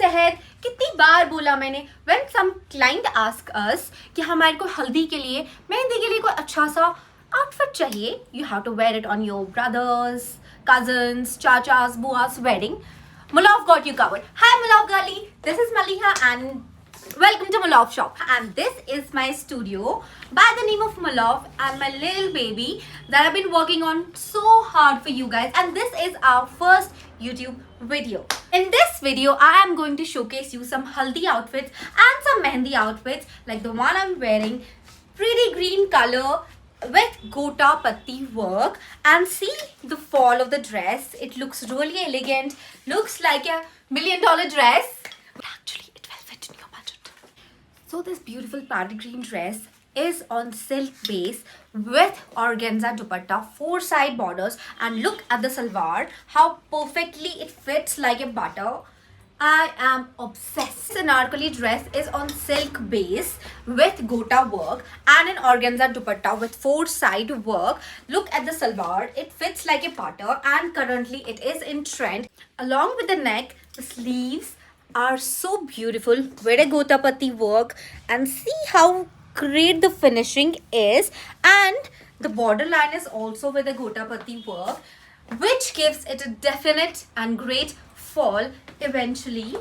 सेहर कितनी बार बोला मैंने when some client ask us कि हमारे को हल्दी के लिए मेहंदी के लिए कोई अच्छा सा आउटफिट चाहिए, you have to wear it on your brothers, cousins, chachas, buas wedding. Mulov got you covered. Hi Mulov Gali, this is Maliha and welcome to Mulov Shop. And this is my studio by the name of Mulov and my little baby that I've been working on so hard for you guys. And this is our first YouTube video. In this video, I am going to showcase you some haldi outfits and some mehendi outfits like the one I'm wearing. Pretty green color with gota patti work, and see the fall of the dress. It looks really elegant, looks like a $1 million dress, but actually it will fit in your budget. So this beautiful party green dress is on silk base with organza dupatta, 4 side borders, and look at the salwar, how perfectly it fits like a butter. I am obsessed. This anarkali dress is on silk base with gota work and an organza dupatta with 4 side work. Look at the salwar, it fits like a butter and currently it is in trend. Along with the neck, the sleeves are so beautiful with a gota patti work, and see how great the finishing is, and the borderline is also with a gota patti work, which gives it a definite and great fall eventually.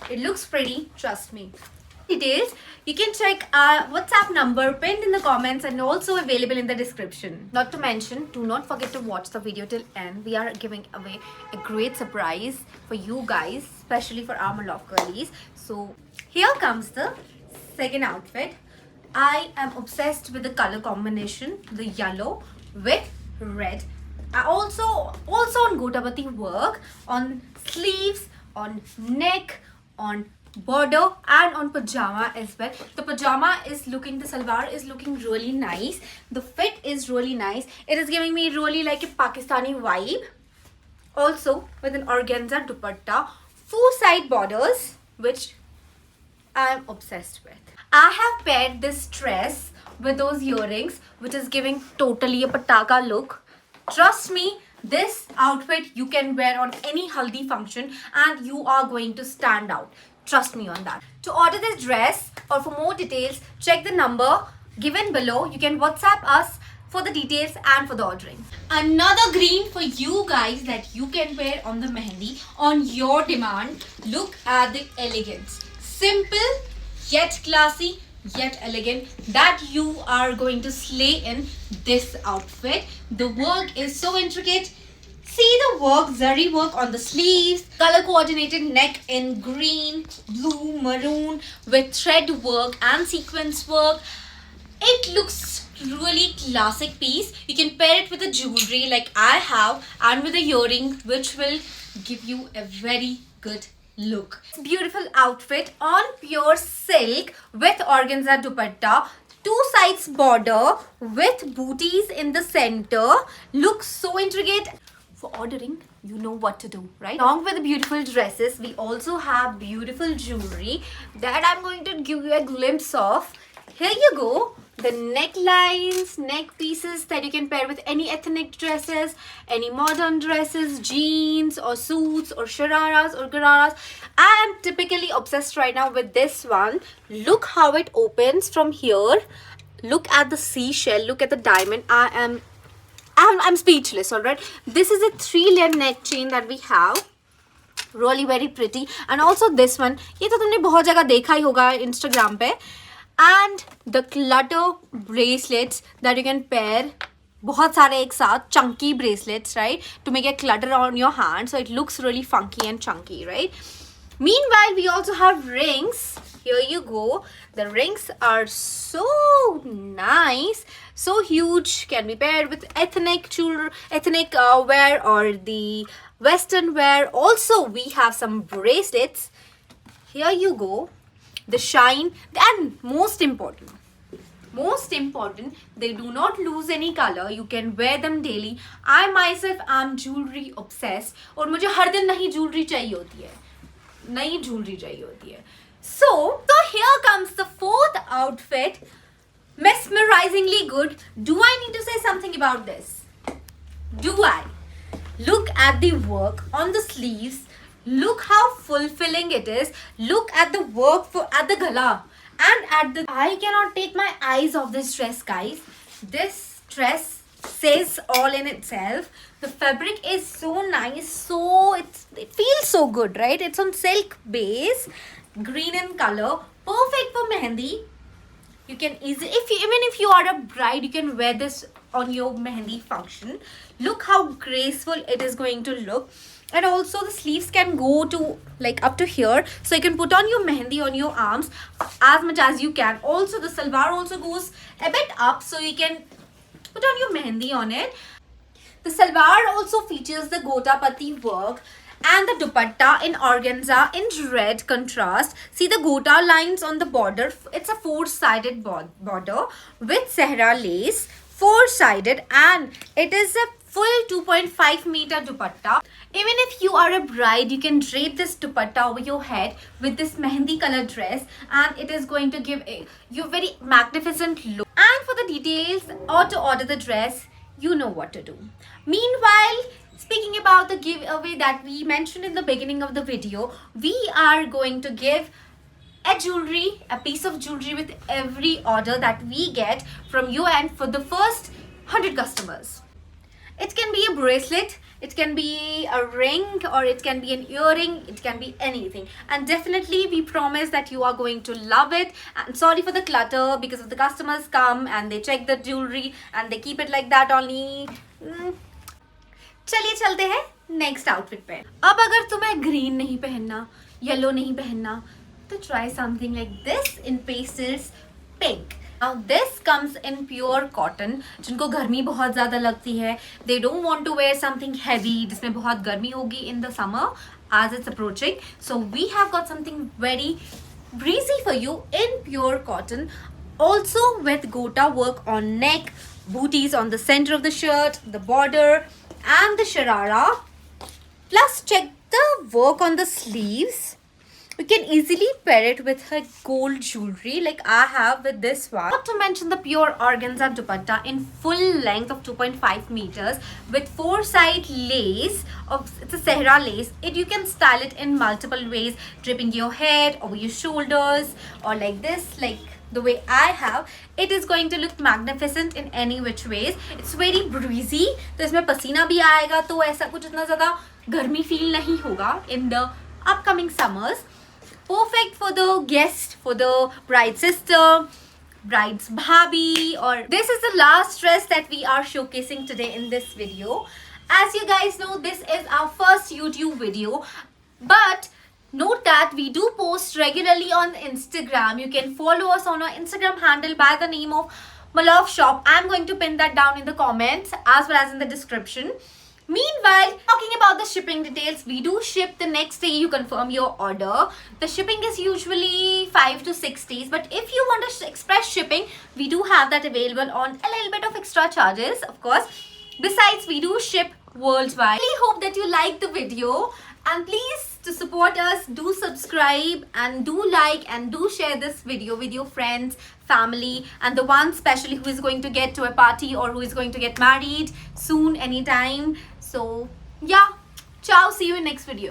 It looks pretty, trust me. Details you can check our WhatsApp number pinned in the comments and also available in the description. Not to mention, do not forget to watch the video till end. We are giving away a great surprise for you guys, especially for our Mulov girlies. So here comes the second outfit. I am obsessed with the color combination, the yellow with red. Also on gota patti work, on sleeves, on neck, on border, and on pajama as well. The pajama is looking, the salwar is looking really nice. The fit is really nice. It is giving me really like a Pakistani vibe. Also with an organza dupatta, 4 side borders, which I am obsessed with. I have paired this dress with those earrings, which is giving totally a pataka look. Trust me, this outfit you can wear on any haldi function and you are going to stand out. Trust me on that. To order this dress or for more details, check the number given below. You can WhatsApp us for the details and for the ordering. Another green for you guys that you can wear on the mehendi on your demand. Look at the elegance. Simple yet classy yet elegant that you are going to slay in this outfit. The work is so intricate. See the work, zari work on the sleeves, color coordinated neck in green, blue, maroon with thread work and sequence work. It looks really classic piece. You can pair it with a jewelry like I have and with a earring, which will give you a very good look. Beautiful outfit on pure silk with organza dupatta, 2 sides border with booties in the center. Looks so intricate. For ordering, you know what to do, right? Along with the beautiful dresses, we also have beautiful jewelry that I'm going to give you a glimpse of. Here you go. The necklines, neck pieces that you can pair with any ethnic dresses, any modern dresses, jeans or suits or shararas or gararas. I am typically obsessed right now with this one. Look how it opens from here. Look at the seashell. Look at the diamond. I'm speechless, alright. This is a 3-layer neck chain that we have. Really very pretty. And also this one. ये तो तुमने बहुत जगह देखा ही होगा Instagram पे. And the clutter bracelets that you can pair. बहुत सारे एक साथ chunky bracelets, right? To make a clutter on your hand, so it looks really funky and chunky, right? Meanwhile, we also have rings. Here you go. The rings are so nice, so huge. Can be paired with ethnic wear or the western wear. Also, we have some bracelets. Here you go. The shine, and most important, they do not lose any color. You can wear them daily. I myself am jewelry obsessed और मुझे हर दिन नई jewelry चाहिए होती है. So here comes the 4th outfit. Mesmerizingly good. Do I need to say something about this? Do I? Look at the work on the sleeves. Look how fulfilling it is. Look at the work at the gala and at the. I cannot take my eyes off this dress, guys. This dress says all in itself. The fabric is so nice, so it feels so good, right? It's on silk base, green in color, perfect for mehendi. You can easily, even if you are a bride, you can wear this on your mehendi function. Look how graceful it is going to look. And also the sleeves can go to like up to here, so you can put on your mehendi on your arms as much as you can. Also the salwar also goes a bit up, so you can put on your mehendi on it. The salwar also features the gotapati work and the dupatta in organza in red contrast. See the gota lines on the border. It's a four-sided border with sehra lace, four-sided, and it is a full 2.5 meter dupatta. Even if you are a bride, you can drape this dupatta over your head with this mehendi color dress, and it is going to give you a very magnificent look. And for the details or to order the dress, you know what to do. Meanwhile, speaking about the giveaway that we mentioned in the beginning of the video, we are going to give a piece of jewelry with every order that we get from you and for the first 100 customers. It can be a bracelet, it can be a ring, or it can be an earring, it can be anything. And definitely we promise that you are going to love it. And sorry for the clutter, because if the customers come and they check the jewelry and they keep it like that only. चलिए चलते हैं next outfit पे. अब अगर तुम्हें green नहीं पहनना, yellow नहीं पहनना, तो try something like this in pastels pink. Now this comes in pure cotton. जिनको गर्मी बहुत ज़्यादा लगती है, they don't want to wear something heavy जिसमें बहुत गर्मी होगी in the summer as it's approaching. So we have got something very breezy for you in pure cotton. Also with gota work on neck, booties on the center of the shirt, the border, and the sharara. Plus check the work on the sleeves. You can easily pair it with her gold jewelry like I have with this one. Not to mention the pure organza dupatta in full length of 2.5 meters with four-side lace. It's a sehra lace. You can style it in multiple ways, dripping your head, over your shoulders, or like this, like the way I have. It is going to look magnificent in any which ways. It's very breezy. तो इसमें पसीना भी आएगा, तो ऐसा कुछ इतना ज़्यादा गर्मी फील नहीं होगा in the upcoming summers. Perfect for the guest, for the bride's sister, bride's bhabhi, or this is the last dress that we are showcasing today in this video. As you guys know, this is our first YouTube video, but note that we do post regularly on Instagram. You can follow us on our Instagram handle by the name of Malove Shop. I'm going to pin that down in the comments as well as in the description. Meanwhile, talking about the shipping details, we do ship the next day you confirm your order. The shipping is usually 5 to 6 days, but if you want to express shipping, we do have that available on a little bit of extra charges, of course. Besides, we do ship worldwide. I really hope that you like the video, and please, to support us, do subscribe and do like and do share this video with your friends, family, and the one especially who is going to get to a party or who is going to get married soon, anytime. So yeah, ciao, see you in next video.